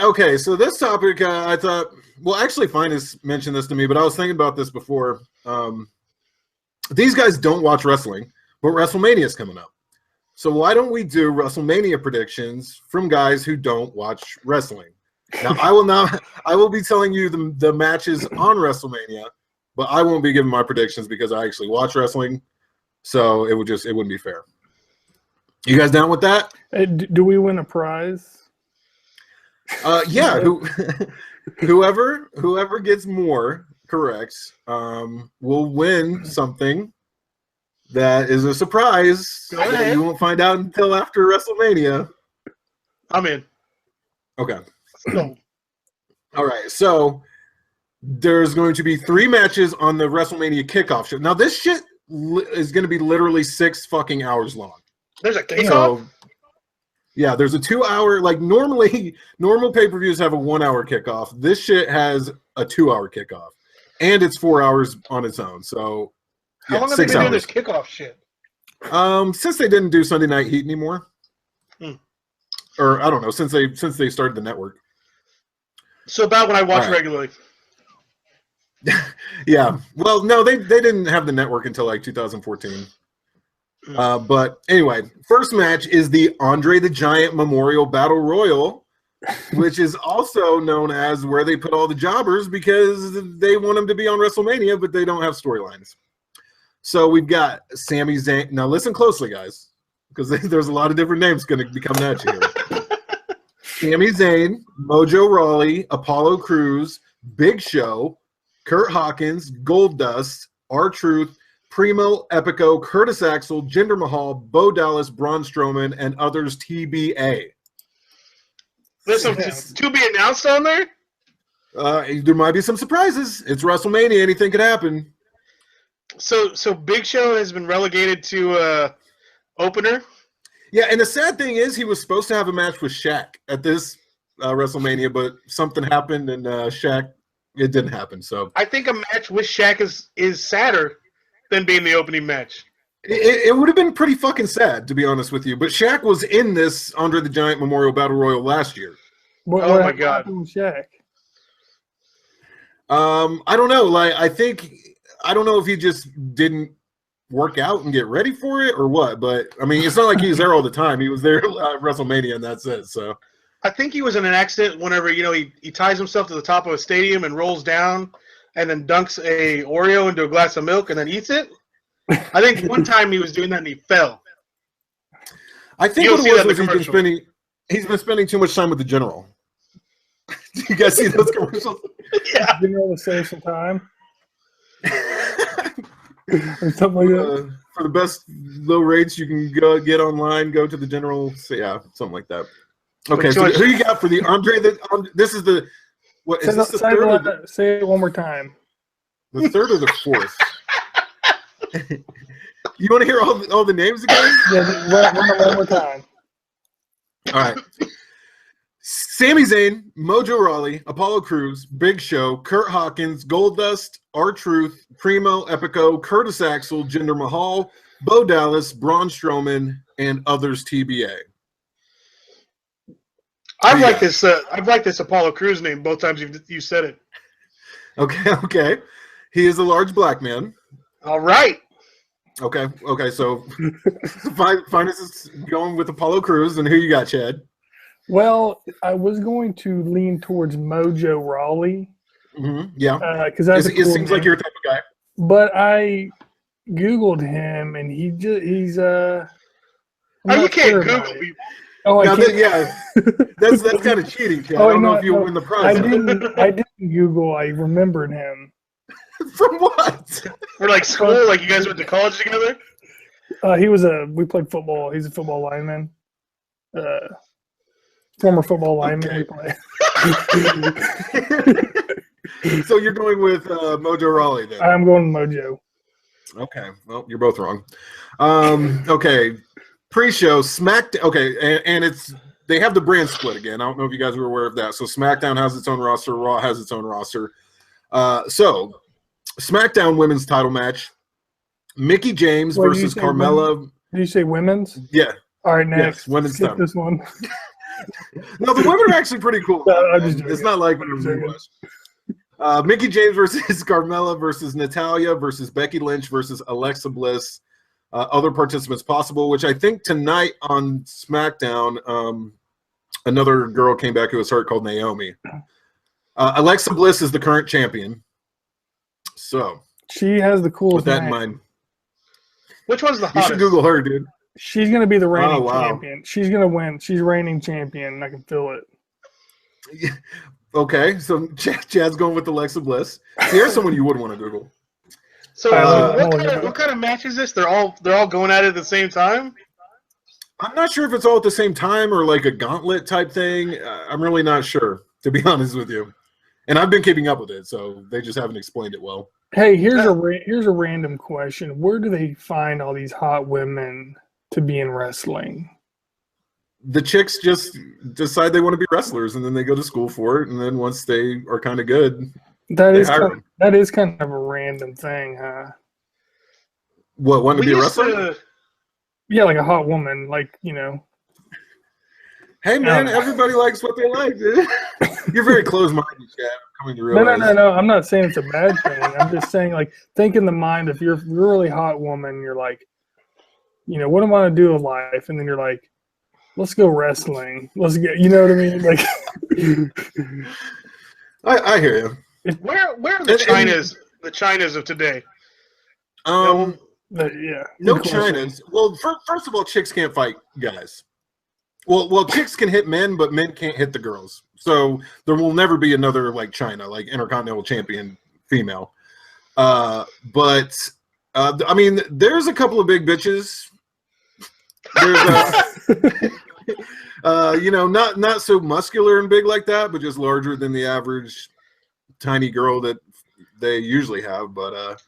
Okay, so this topic, I thought, well, actually, Finest mentioned this to me, but I was thinking about this before. These guys don't watch wrestling, but WrestleMania is coming up. So why don't we do WrestleMania predictions from guys who don't watch wrestling? Now, I will be telling you the matches on WrestleMania, but I won't be giving my predictions because I actually watch wrestling. So it wouldn't be fair. You guys down with that? Do we win a prize? Yeah. Whoever gets more correct will win something that is a surprise that you won't find out until after WrestleMania. I'm in. Okay. All right. So there's going to be 3 matches on the WrestleMania kickoff show. Now this shit is going to be literally 6 fucking hours long. There's a kickoff? So, yeah, there's a 2-hour, like normal pay-per-views have a 1-hour kickoff. This shit has a 2-hour kickoff. And it's 4 hours on its own. So how long have they been doing this kickoff shit? Since they didn't do Sunday Night Heat anymore. Or I don't know, since they started the network. So about when I watch regularly. Yeah. Well, no, they didn't have the network until like 2014. But anyway, first match is the Andre the Giant Memorial Battle Royal, which is also known as where they put all the jobbers because they want them to be on WrestleMania, but they don't have storylines. So we've got Sami Zayn. Now listen closely, guys, because there's a lot of different names going to be coming at you here. Sami Zayn, Mojo Rawley, Apollo Crews, Big Show, Kurt Hawkins, Goldust, R-Truth, Primo, Epico, Curtis Axel, Jinder Mahal, Bo Dallas, Braun Strowman, and others TBA. There's some to be announced on there? There might be some surprises. It's WrestleMania. Anything could happen. So Big Show has been relegated to opener? Yeah, and the sad thing is he was supposed to have a match with Shaq at this WrestleMania, but something happened, and Shaq, it didn't happen. So I think a match with Shaq is sadder than being the opening match. It would have been pretty fucking sad, to be honest with you. But Shaq was in this Andre the Giant Memorial Battle Royal last year. Oh my God, Shaq. I don't know. Like, I don't know if he just didn't work out and get ready for it or what. But I mean, it's not like he was there all the time. He was there at WrestleMania, and that's it. So I think he was in an accident whenever he ties himself to the top of a stadium and rolls down, and then dunks a Oreo into a glass of milk and then eats it. I think one time he was doing that and he fell. I think what it was he's been spending too much time with the General. Do you guys see those commercials? Yeah. General will save some time. Or something like that. For the best low rates you can get online, go to the General. So yeah, something like that. Okay, so who you got for the Andre? This is the what is this the third? Say it one more time. The third or the fourth? You want to hear all the names again? Yeah, run it one more time. All right. Sami Zayn, Mojo Rawley, Apollo Crews, Big Show, Kurt Hawkins, Goldust, R-Truth, Primo, Epico, Curtis Axel, Jinder Mahal, Bo Dallas, Braun Strowman, and others TBA. I've liked this Apollo Crews name both times you said it. Okay. He is a large black man. All right. Okay. So Finest is going with Apollo Crews, and who you got, Chad? Well, I was going to lean towards Mojo Rawley. Mm-hmm. Yeah, because it seems like you're a type of guy. But I Googled him, and he's you can't Google people. Oh, I can't. Yeah, that's kind of cheating, Chad. I don't know if you win the prize. I didn't Google. I remembered him. From what? We're like school, like you guys went to college together? We played football. He's a football lineman. Former football lineman. Okay. So you're going with Mojo Rawley then? I'm going with Mojo. Okay. Well, you're both wrong. Okay. Pre-show, SmackDown. Okay, and they have the brand split again. I don't know if you guys were aware of that. So SmackDown has its own roster. Raw has its own roster. So SmackDown women's title match: Mickie James versus Carmella. Did you say women's? Yeah. All right, next. Yes, women's skip title. this one. No, the women are actually pretty cool. It's not like Mickey James versus Carmella versus Natalia versus Becky Lynch versus Alexa Bliss. Other participants possible, which I think tonight on SmackDown, another girl came back who was hurt called Naomi. Alexa Bliss is the current champion. So she has the coolest with that name. in mind. Which one's the You hottest? should Google her, dude. She's going to be the reigning wow. champion. She's going to win. She's reigning champion. I can feel it. Okay, so Chad's going with Alexa Bliss. Here's someone you would want to Google. So what kind of match is this? They're all going at it at the same time? I'm not sure if it's all at the same time or like a gauntlet type thing. I'm really not sure, to be honest with you. And I've been keeping up with it, so they just haven't explained it well. Hey, here's a random question. Where do they find all these hot women to be in wrestling? The chicks just decide they want to be wrestlers, and then they go to school for it. And then once they are kind of good, that is kind of a random thing, huh? What, want to be a wrestler? Yeah, like a hot woman, like, you know. Hey, man, everybody likes what they like, dude. You're very close-minded, Chad. Coming to realize. No. I'm not saying it's a bad thing. I'm just saying, like, think in the mind if you're a really hot woman, you're like, you know, what am I going to do with life? And then you're like, let's go wrestling. Let's get, you know what I mean? Like, I hear you. Where are the Chinas of today? yeah. No Chinas. Well, first of all, chicks can't fight guys. Well, chicks can hit men, but men can't hit the girls. So there will never be another like China, like Intercontinental Champion female. I mean, there's a couple of big bitches. There's you know, not so muscular and big like that, but just larger than the average tiny girl that they usually have. But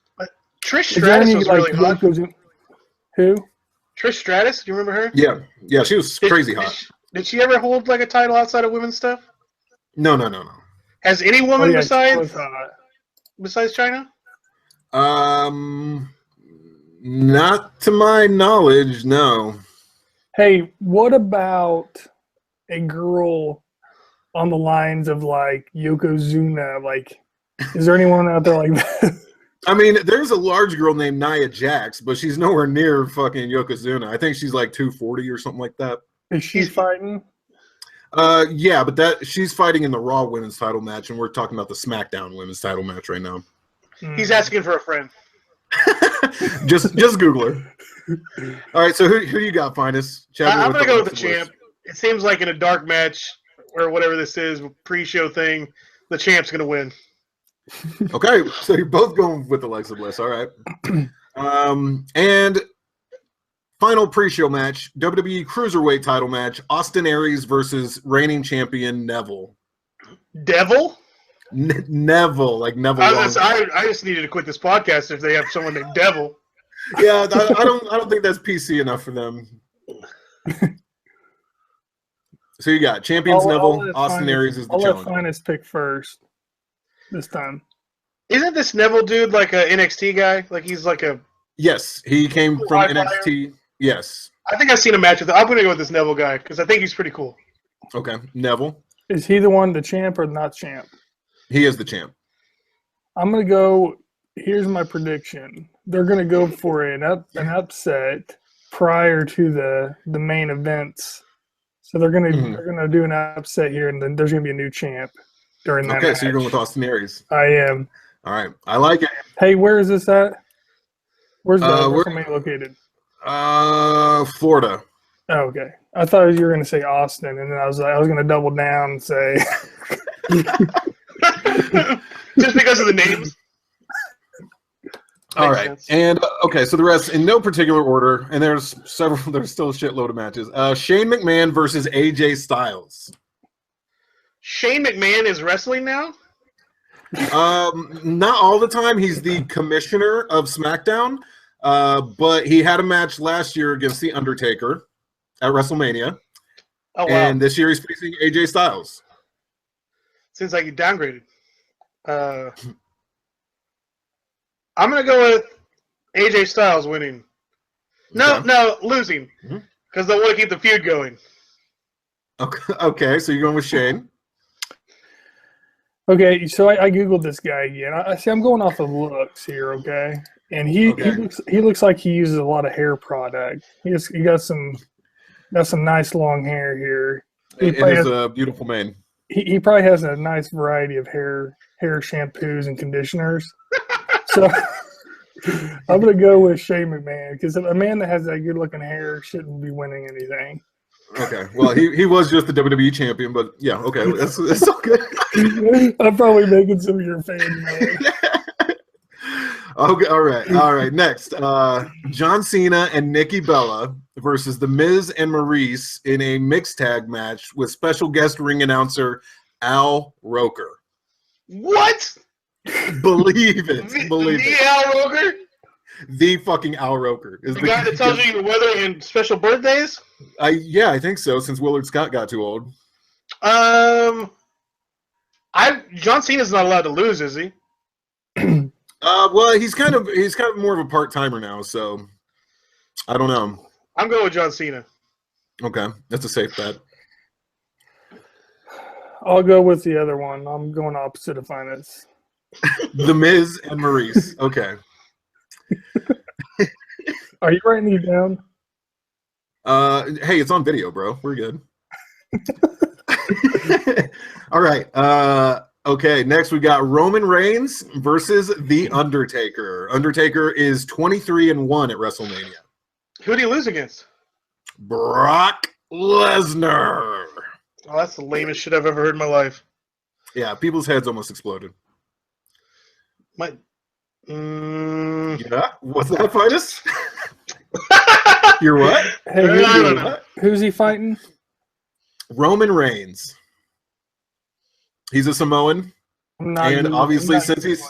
Trish Stratus was really hot. Who? Trish Stratus, do you remember her? Yeah, she was crazy hot. Did she ever hold like a title outside of women's stuff? No. Has any woman besides China? Not to my knowledge, no. Hey, what about a girl on the lines of like Yokozuna? Like, is there anyone out there like that? I mean, there's a large girl named Nia Jax, but she's nowhere near fucking Yokozuna. I think she's like 240 or something like that. Is she fighting? Yeah, but she's fighting in the Raw Women's Title match, and we're talking about the SmackDown Women's Title match right now. He's asking for a friend. just Google her. All right, so who you got, Finest? I'm gonna go with the champ. It seems like in a dark match or whatever this is, pre-show thing, the champ's gonna win. Okay, so you're both going with Alexa Bliss. All right. And final pre-show match, WWE Cruiserweight title match, Austin Aries versus reigning champion Neville. Devil? Neville, like Neville. I just needed to quit this podcast if they have someone named Devil. Yeah, I don't think that's PC enough for them. So you got champions Neville, Austin Aries is the challenger. I'll let Finest pick first this time. Isn't this Neville dude like a NXT guy? Like he's like a... Yes, he came from NXT. Yes. I think I've seen a match with him. I'm going to go with this Neville guy because I think he's pretty cool. Okay, Neville. Is he the one, the champ or not champ? He is the champ. I'm going to go... Here's my prediction. They're going to go for an upset prior to the main events. So they're going to do an upset here, and then there's going to be a new champ during that match. So you're going with Austin Aries. I am. All right. I like it. Hey, where is this at? Where's WrestleMania located? Florida. Oh, okay. I thought you were going to say Austin, and then I was going to double down and say... Just because of the names? All right, and okay, so the rest in no particular order, and there's still a shitload of matches. Shane McMahon versus AJ Styles. Shane McMahon is wrestling now? Not all the time. He's the commissioner of SmackDown, but he had a match last year against the Undertaker at WrestleMania. Oh, wow. And this year he's facing AJ Styles. Seems like he downgraded. I'm going to go with AJ Styles winning. No, losing. Because they want to keep the feud going. Okay, so you're going with Shane. Okay, so I googled this guy again. I see. I'm going off of looks here. Okay, and he looks like he uses a lot of hair product. He got some nice long hair here. It is a beautiful mane. He probably has a nice variety of hair shampoos and conditioners. So I'm gonna go with Shane McMahon because a man that has that good looking hair shouldn't be winning anything. Okay, well he was just the WWE champion, but yeah, okay, that's all good. I'm probably making some of your fans mad. Okay, all right. Next, John Cena and Nikki Bella versus The Miz and Maurice in a mixed tag match with special guest ring announcer Al Roker. What? Believe it. Believe it. Al Roker? The fucking Al Roker is the guy that tells you your weather and special birthdays. Yeah, I think so. Since Willard Scott got too old. John Cena's not allowed to lose, is he? Well, he's kind of more of a part timer now, so I don't know. I'm going with John Cena. Okay, that's a safe bet. I'll go with the other one. I'm going opposite of Finance. The Miz and Maurice. Okay. Are you writing these down? Hey, it's on video, bro. We're good. All right. Okay, next we got Roman Reigns versus The Undertaker. Undertaker is 23-1 at WrestleMania. Who did he lose against? Brock Lesnar. Oh, that's the lamest shit I've ever heard in my life. Yeah, people's heads almost exploded. Yeah? What's that, Fitus? You're what? Hey, who's he fighting? Roman Reigns. He's a Samoan, and obviously since he's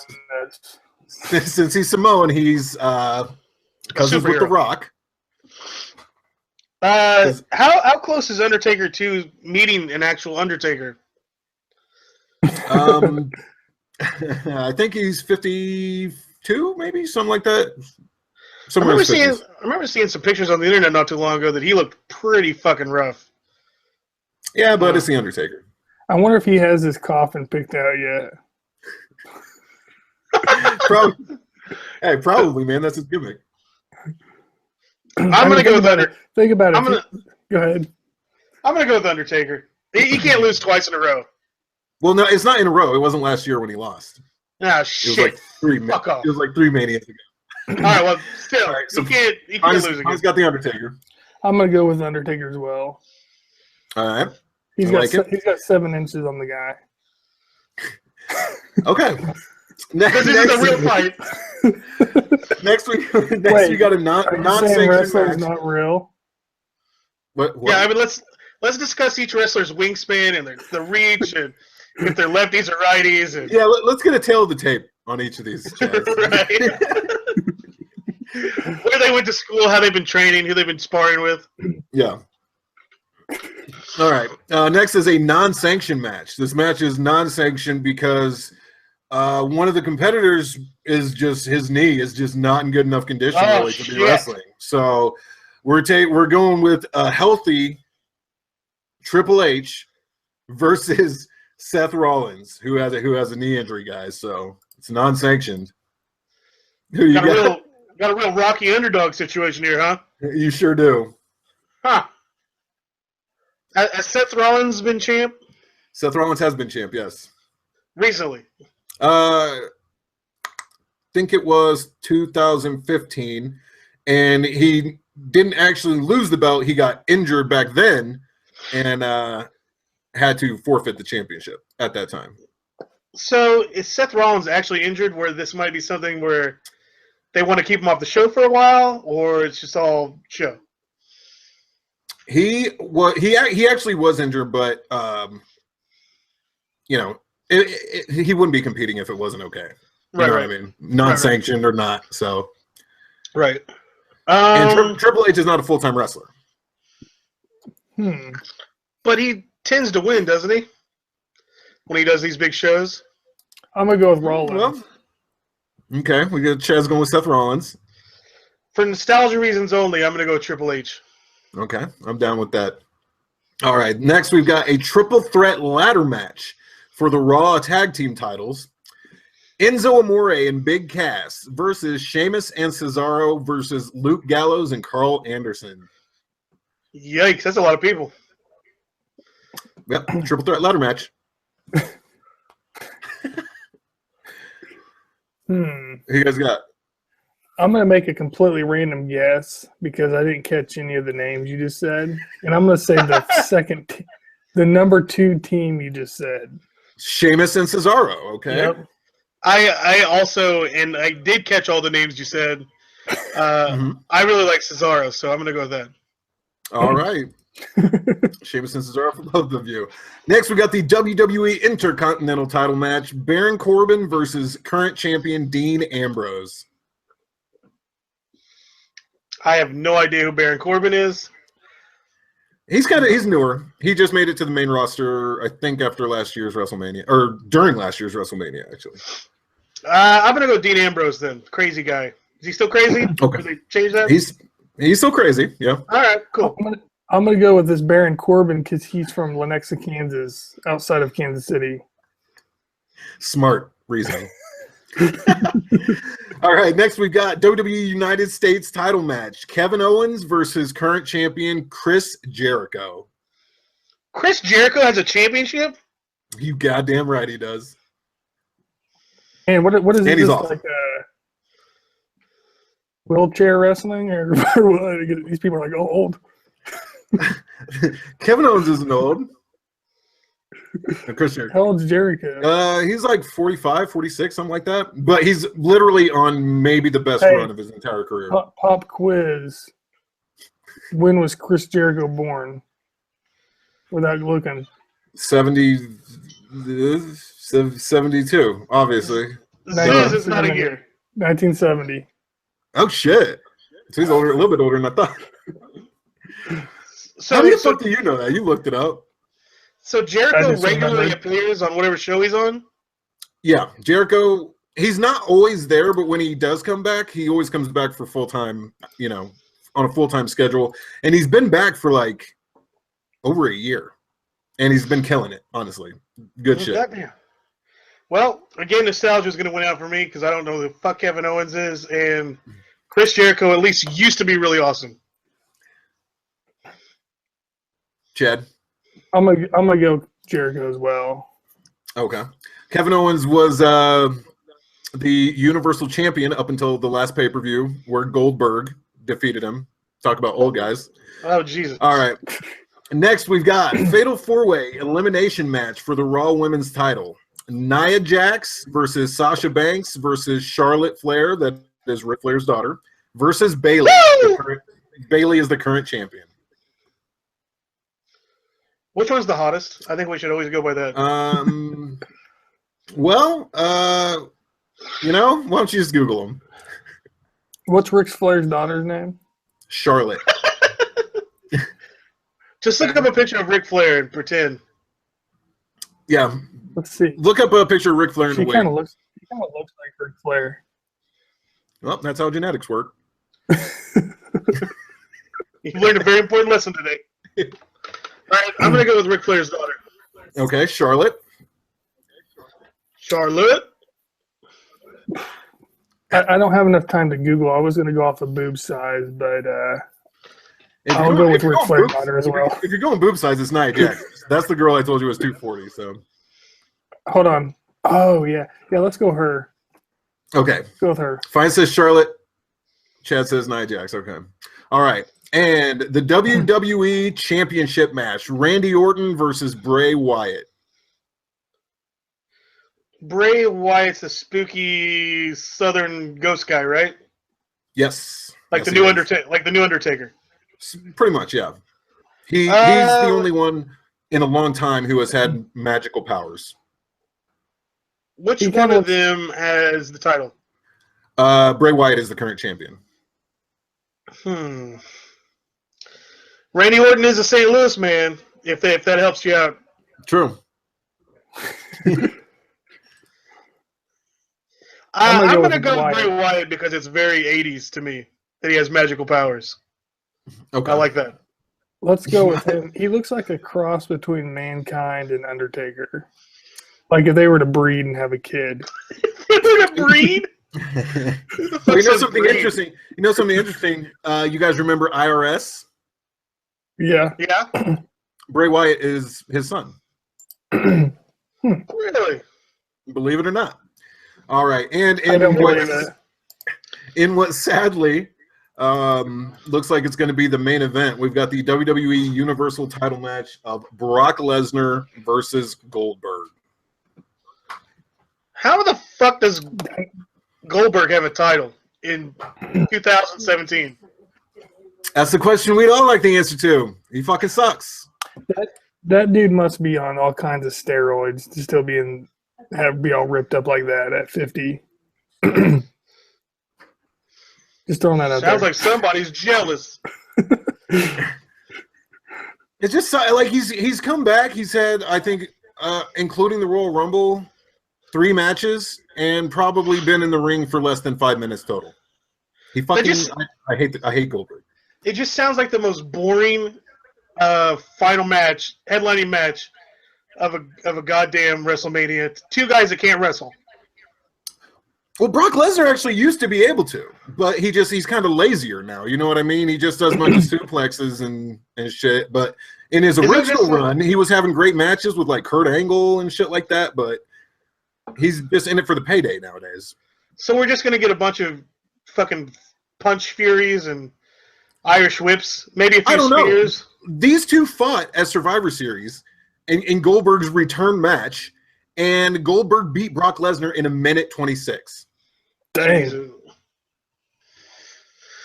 Samoan, he's cousins with The Rock. How close is Undertaker to meeting an actual Undertaker? I think he's 52, maybe something like that. I remember seeing some pictures on the internet not too long ago that he looked pretty fucking rough. Yeah, but it's The Undertaker. I wonder if he has his coffin picked out yet. Probably, man. That's his gimmick. I'm gonna go with Undertaker. Think about it. Go ahead. I'm gonna go with Undertaker. He can't lose twice in a row. Well, no, it's not in a row. It wasn't last year when he lost. Ah, shit. It was like three. Fuck off. It was like 3 Manias ago. All right, well, still, All right, so he can't lose again. He's got The Undertaker. I'm gonna go with Undertaker as well. All right. He's got 7 inches on the guy. Okay. This is a real fight. Next we got a non-sanctioned wrestler's match. Not real. What? Yeah, I mean let's discuss each wrestler's wingspan and their reach and if they're lefties or righties. And... Yeah, let's get a tail of the tape on each of these. Right. Where they went to school, how they've been training, who they've been sparring with. Yeah. All right. Next is a non-sanctioned match. This match is non-sanctioned because one of the competitors is just his knee is just not in good enough condition really to be wrestling. So we're going with a healthy Triple H versus Seth Rollins, who has a knee injury, guys. So it's non-sanctioned. Who you got? Got a real Rocky underdog situation here, huh? You sure do. Huh. Has Seth Rollins been champ? Seth Rollins has been champ, yes. Recently? Think it was 2015, and he didn't actually lose the belt. He got injured back then and had to forfeit the championship at that time. So is Seth Rollins actually injured where this might be something where they want to keep him off the show for a while, or it's just all show? He actually was injured, but he wouldn't be competing if it wasn't okay. You know what I mean? Non-sanctioned or not. So right. And Triple H is not a full-time wrestler. But he tends to win, doesn't he? When he does these big shows. I'm gonna go with Rollins. Well, okay, we got Chaz going with Seth Rollins. For nostalgia reasons only, I'm gonna go with Triple H. Okay, I'm down with that. All right. Next, we've got a triple threat ladder match for the Raw tag team titles. Enzo Amore and Big Cass versus Sheamus and Cesaro versus Luke Gallows and Carl Anderson. Yikes, that's a lot of people. Yep, triple threat ladder match. Who you guys got? I'm going to make a completely random guess because I didn't catch any of the names you just said. And I'm going to say the number 2 team you just said. Sheamus and Cesaro, okay? Yep. I also, and I did catch all the names you said. I really like Cesaro, so I'm going to go with that. All right. Sheamus and Cesaro for both of you. Next, we got the WWE Intercontinental title match. Baron Corbin versus current champion Dean Ambrose. I have no idea who Baron Corbin is. He's newer. He just made it to the main roster, I think, after last year's WrestleMania, or during last year's WrestleMania, actually. I'm going to go Dean Ambrose then. Crazy guy. Is he still crazy? Okay. Did they change that? He's still crazy, yeah. All right, cool. I'm gonna go with this Baron Corbin because he's from Lenexa, Kansas, outside of Kansas City. Smart reasoning. All right, next we got WWE United States title match. Kevin Owens versus current champion Chris Jericho. Chris Jericho has a championship? You goddamn right he does. And what is And it? he's Just awesome. like wheelchair wrestling, or what? These people are like old. Kevin Owens isn't old. Chris Jericho. How old's Jericho? He's like 45, 46, something like that. But he's literally on maybe the best run of his entire career. Pop quiz. When was Chris Jericho born? Without looking. 72, obviously. This is not a year. 1970. Oh, shit. So he's a little bit older than I thought. So, How the fuck do you know that? You looked it up. So Jericho regularly appears on whatever show he's on? Yeah, Jericho, he's not always there, but when he does come back, he always comes back for full-time, on a full-time schedule. And he's been back for like over a year. And he's been killing it, honestly. Good shit. Goddamn. Well, again, nostalgia is going to win out for me because I don't know who the fuck Kevin Owens is. And Chris Jericho at least used to be really awesome. Chad? I'm gonna go Jericho as well. Okay. Kevin Owens was the Universal Champion up until the last pay-per-view where Goldberg defeated him. Talk about old guys. Oh, Jesus. All right. Next, we've got Fatal 4-Way Elimination Match for the Raw Women's title. Nia Jax versus Sasha Banks versus Charlotte Flair, that is Ric Flair's daughter, versus Bayley. Bayley is the current champion. Which one's the hottest? I think we should always go by that. Why don't you just Google them? What's Ric Flair's daughter's name? Charlotte. Just look up a picture of Ric Flair and pretend. Yeah. Let's see. Look up a picture of Ric Flair in the She kind of looks like Ric Flair. Well, that's how genetics work. You learned a very important lesson today. All right, I'm going to go with Ric Flair's daughter. Okay, Charlotte. Charlotte? I don't have enough time to Google. I was going to go off of boob size, but I'll go with Ric Flair's daughter as well. If you're going boob size, it's Nia Jax. That's the girl I told you was 240. So, hold on. Oh yeah, let's go her. Okay, go with her. Fine says Charlotte. Chad says Nia Jax. Okay, all right. And the WWE Championship Match: Randy Orton versus Bray Wyatt. Bray Wyatt's the spooky Southern ghost guy, right? Yes. Like the new Undertaker. Pretty much, yeah. He's the only one in a long time who has had magical powers. Which one of them has the title? Bray Wyatt is the current champion. Randy Orton is a St. Louis man, if that helps you out. True. I'm going to go with Bray Wyatt because it's very 80s to me that he has magical powers. Okay. I like that. Let's go with him. He looks like a cross between Mankind and Undertaker. Like if they were to breed and have a kid. To breed? Well, you know something interesting? You guys remember IRS? Yeah. Yeah. Bray Wyatt is his son. Really? Believe it or not. All right. And I don't believe it. in what sadly looks like it's going to be the main event, we've got the WWE Universal title match of Brock Lesnar versus Goldberg. How the fuck does Goldberg have a title in 2017? That's the question we'd all like the answer to. He fucking sucks. That dude must be on all kinds of steroids to still be all ripped up like that at 50. Just throwing that out there. Sounds like somebody's jealous. It's just like he's come back. He's had, I think, including the Royal Rumble, 3 matches and probably been in the ring for less than 5 minutes total. He fucking I hate Goldberg. It just sounds like the most boring final match, headlining match of a goddamn WrestleMania. 2 guys that can't wrestle. Well, Brock Lesnar actually used to be able to, but he's kind of lazier now. You know what I mean? He just does a bunch of suplexes and shit. But in his original run, he was having great matches with like Kurt Angle and shit like that. But he's just in it for the payday nowadays. So we're just gonna get a bunch of fucking punch furies and Irish whips, maybe a few spears. These 2 fought at Survivor Series in Goldberg's return match, and Goldberg beat Brock Lesnar in 1:26. Dang.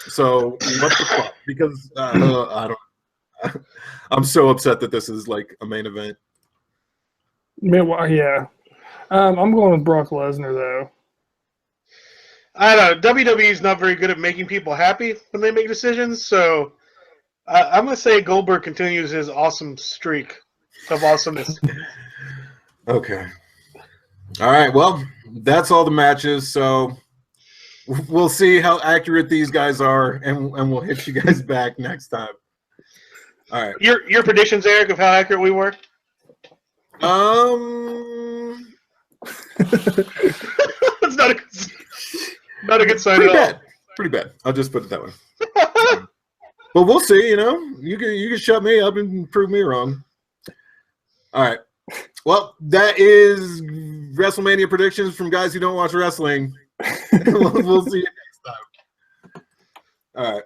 So what the fuck? Because I don't. I'm so upset that this is like a main event. Yeah. I'm going with Brock Lesnar though. I don't know. WWE is not very good at making people happy when they make decisions, so I'm going to say Goldberg continues his awesome streak of awesomeness. Okay. All right. Well, that's all the matches. So we'll see how accurate these guys are, and we'll hit you guys back next time. All right. Your predictions, Eric, of how accurate we were? It's not a good sign at all. Pretty bad. I'll just put it that way. But we'll see. You know, you can shut me up and prove me wrong. All right. Well, that is WrestleMania predictions from guys who don't watch wrestling. We'll see you next time. All right.